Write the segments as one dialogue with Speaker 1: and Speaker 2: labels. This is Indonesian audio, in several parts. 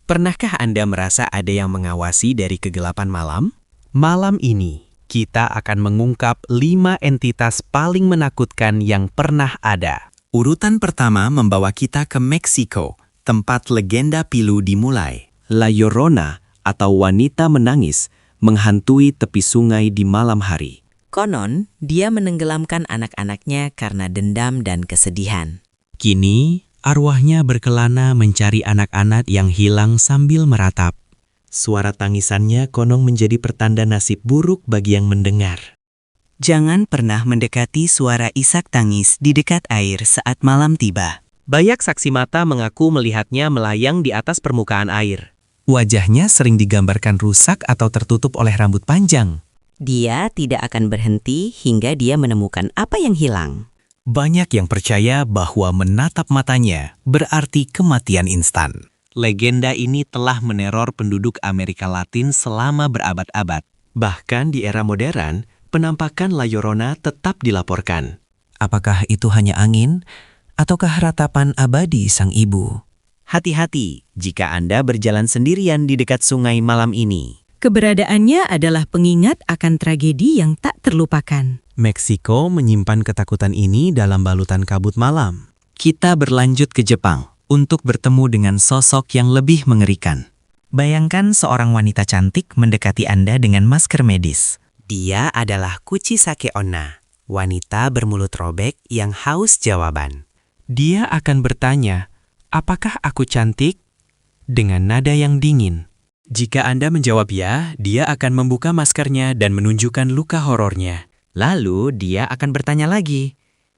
Speaker 1: Pernahkah Anda merasa ada yang mengawasi dari kegelapan malam? Malam ini, kita akan mengungkap 5 entitas paling menakutkan yang pernah ada. Urutan pertama membawa kita ke Meksiko, tempat legenda pilu dimulai. La Llorona atau wanita menangis menghantui tepi sungai di malam hari.
Speaker 2: Konon, dia menenggelamkan anak-anaknya karena dendam dan kesedihan.
Speaker 1: Kini, arwahnya berkelana mencari anak-anak yang hilang sambil meratap. Suara tangisannya konon menjadi pertanda nasib buruk bagi yang mendengar.
Speaker 3: Jangan pernah mendekati suara isak tangis di dekat air saat malam tiba.
Speaker 1: Banyak saksi mata mengaku melihatnya melayang di atas permukaan air. Wajahnya sering digambarkan rusak atau tertutup oleh rambut panjang.
Speaker 2: Dia tidak akan berhenti hingga dia menemukan apa yang hilang.
Speaker 1: Banyak yang percaya bahwa menatap matanya berarti kematian instan. Legenda ini telah meneror penduduk Amerika Latin selama berabad-abad. Bahkan di era modern, penampakan La Llorona tetap dilaporkan. Apakah itu hanya angin, ataukah ratapan abadi sang ibu? Hati-hati jika Anda berjalan sendirian di dekat sungai malam ini.
Speaker 4: Keberadaannya adalah pengingat akan tragedi yang tak terlupakan.
Speaker 1: Meksiko menyimpan ketakutan ini dalam balutan kabut malam. Kita berlanjut ke Jepang untuk bertemu dengan sosok yang lebih mengerikan.
Speaker 3: Bayangkan seorang wanita cantik mendekati Anda dengan masker medis.
Speaker 2: Dia adalah Kuchisake Onna, wanita bermulut robek yang haus jawaban.
Speaker 1: Dia akan bertanya, apakah aku cantik? Dengan nada yang dingin. Jika Anda menjawab ya, dia akan membuka maskernya dan menunjukkan luka horornya.
Speaker 2: Lalu dia akan bertanya lagi,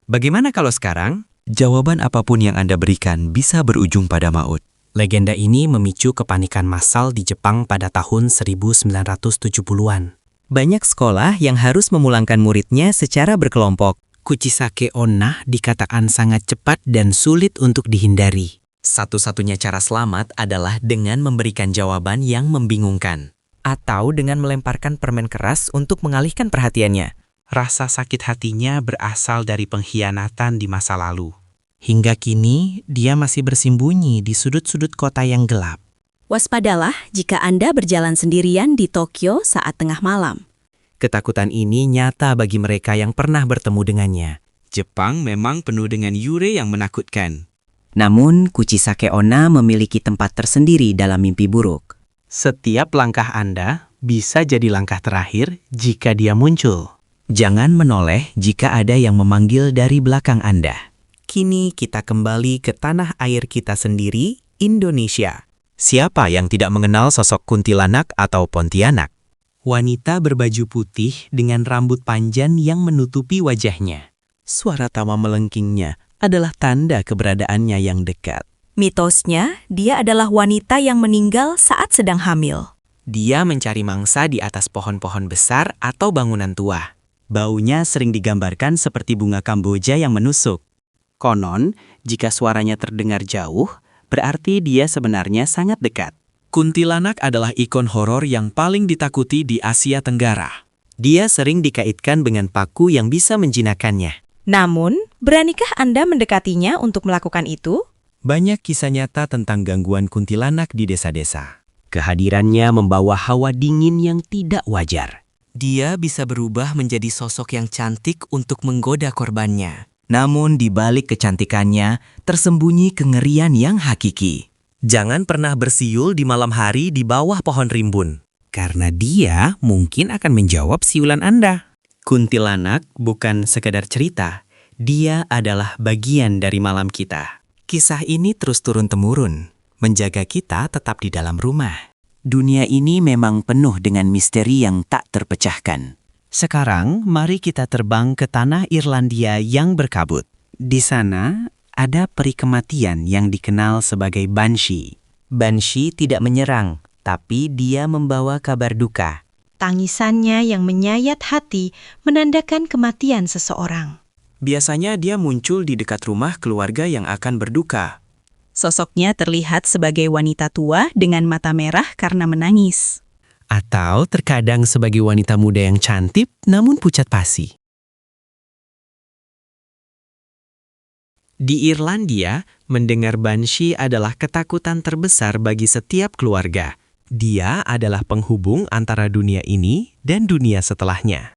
Speaker 2: bagaimana kalau sekarang?
Speaker 1: Jawaban apapun yang Anda berikan bisa berujung pada maut. Legenda ini memicu kepanikan massal di Jepang pada tahun 1970-an.
Speaker 3: Banyak sekolah yang harus memulangkan muridnya secara berkelompok.
Speaker 1: Kuchisake Onna dikatakan sangat cepat dan sulit untuk dihindari.
Speaker 2: Satu-satunya cara selamat adalah dengan memberikan jawaban yang membingungkan. Atau dengan melemparkan permen keras untuk mengalihkan perhatiannya.
Speaker 1: Rasa sakit hatinya berasal dari pengkhianatan di masa lalu. Hingga kini, dia masih bersembunyi di sudut-sudut kota yang gelap.
Speaker 4: Waspadalah jika Anda berjalan sendirian di Tokyo saat tengah malam.
Speaker 1: Ketakutan ini nyata bagi mereka yang pernah bertemu dengannya. Jepang memang penuh dengan yure yang menakutkan.
Speaker 3: Namun, Kuchisake Onna memiliki tempat tersendiri dalam mimpi buruk.
Speaker 1: Setiap langkah Anda bisa jadi langkah terakhir jika dia muncul.
Speaker 3: Jangan menoleh jika ada yang memanggil dari belakang Anda.
Speaker 1: Kini kita kembali ke tanah air kita sendiri, Indonesia. Siapa yang tidak mengenal sosok kuntilanak atau Pontianak? Wanita berbaju putih dengan rambut panjang yang menutupi wajahnya. Suara tawa melengkingnya adalah tanda keberadaannya yang dekat.
Speaker 4: Mitosnya, dia adalah wanita yang meninggal saat sedang hamil.
Speaker 1: Dia mencari mangsa di atas pohon-pohon besar atau bangunan tua.
Speaker 3: Baunya sering digambarkan seperti bunga Kamboja yang menusuk.
Speaker 1: Konon, jika suaranya terdengar jauh, berarti dia sebenarnya sangat dekat. Kuntilanak adalah ikon horor yang paling ditakuti di Asia Tenggara. Dia sering dikaitkan dengan paku yang bisa menjinakkannya.
Speaker 4: Namun, beranikah Anda mendekatinya untuk melakukan itu?
Speaker 1: Banyak kisah nyata tentang gangguan kuntilanak di desa-desa. Kehadirannya membawa hawa dingin yang tidak wajar. Dia bisa berubah menjadi sosok yang cantik untuk menggoda korbannya.
Speaker 3: Namun di balik kecantikannya, tersembunyi kengerian yang hakiki.
Speaker 1: Jangan pernah bersiul di malam hari di bawah pohon rimbun. Karena dia mungkin akan menjawab siulan Anda. Kuntilanak bukan sekedar cerita. Dia adalah bagian dari malam kita. Kisah ini terus turun-temurun, menjaga kita tetap di dalam rumah.
Speaker 3: Dunia ini memang penuh dengan misteri yang tak terpecahkan.
Speaker 1: Sekarang, mari kita terbang ke tanah Irlandia yang berkabut. Di sana, ada peri kematian yang dikenal sebagai Banshee.
Speaker 3: Banshee tidak menyerang, tapi dia membawa kabar duka.
Speaker 4: Tangisannya yang menyayat hati menandakan kematian seseorang.
Speaker 1: Biasanya dia muncul di dekat rumah keluarga yang akan berduka.
Speaker 4: Sosoknya terlihat sebagai wanita tua dengan mata merah karena menangis.
Speaker 1: Atau terkadang sebagai wanita muda yang cantik namun pucat pasi. Di Irlandia, mendengar banshee adalah ketakutan terbesar bagi setiap keluarga. Dia adalah penghubung antara dunia ini dan dunia setelahnya.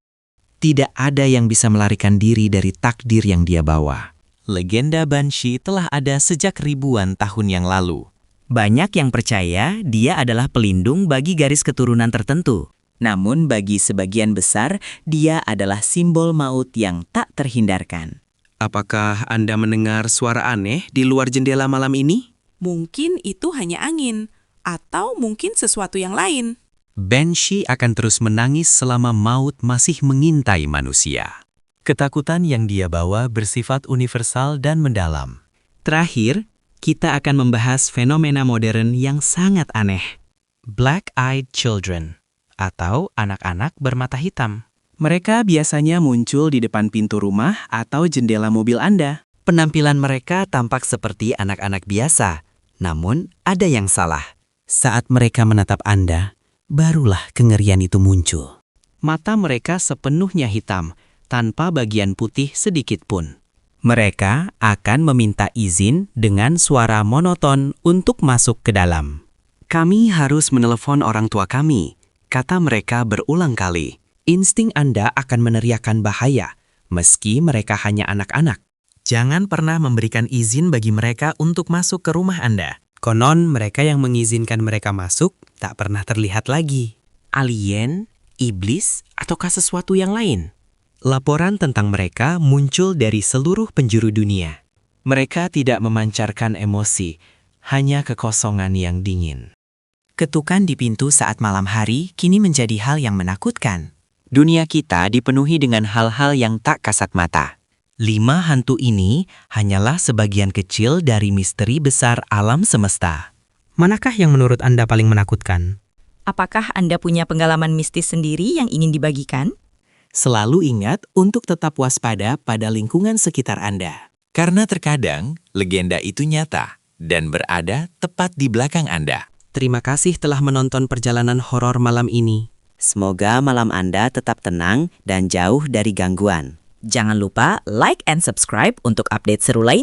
Speaker 1: Tidak ada yang bisa melarikan diri dari takdir yang dia bawa. Legenda banshee telah ada sejak ribuan tahun yang lalu.
Speaker 3: Banyak yang percaya dia adalah pelindung bagi garis keturunan tertentu. Namun bagi sebagian besar, dia adalah simbol maut yang tak terhindarkan.
Speaker 1: Apakah Anda mendengar suara aneh di luar jendela malam ini?
Speaker 5: Mungkin itu hanya angin, atau mungkin sesuatu yang lain.
Speaker 1: Banshee akan terus menangis selama maut masih mengintai manusia. Ketakutan yang dia bawa bersifat universal dan mendalam. Terakhir, kita akan membahas fenomena modern yang sangat aneh. Black-eyed children, atau anak-anak bermata hitam. Mereka biasanya muncul di depan pintu rumah atau jendela mobil Anda.
Speaker 3: Penampilan mereka tampak seperti anak-anak biasa, namun ada yang salah. Saat mereka menatap Anda, barulah kengerian itu muncul.
Speaker 1: Mata mereka sepenuhnya hitam, tanpa bagian putih sedikit pun.
Speaker 3: Mereka akan meminta izin dengan suara monoton untuk masuk ke dalam.
Speaker 1: Kami harus menelepon orang tua kami, kata mereka berulang kali. Insting Anda akan meneriakkan bahaya, meski mereka hanya anak-anak. Jangan pernah memberikan izin bagi mereka untuk masuk ke rumah Anda. Konon mereka yang mengizinkan mereka masuk tak pernah terlihat lagi. Alien, iblis, ataukah sesuatu yang lain? Laporan tentang mereka muncul dari seluruh penjuru dunia. Mereka tidak memancarkan emosi, hanya kekosongan yang dingin.
Speaker 3: Ketukan di pintu saat malam hari kini menjadi hal yang menakutkan. Dunia kita dipenuhi dengan hal-hal yang tak kasat mata.
Speaker 1: 5 hantu ini hanyalah sebagian kecil dari misteri besar alam semesta. Manakah yang menurut Anda paling menakutkan?
Speaker 4: Apakah Anda punya pengalaman mistis sendiri yang ingin dibagikan?
Speaker 1: Selalu ingat untuk tetap waspada pada lingkungan sekitar Anda. Karena terkadang legenda itu nyata dan berada tepat di belakang Anda. Terima kasih telah menonton perjalanan horor malam ini.
Speaker 3: Semoga malam Anda tetap tenang dan jauh dari gangguan.
Speaker 2: Jangan lupa like and subscribe untuk update seru lainnya.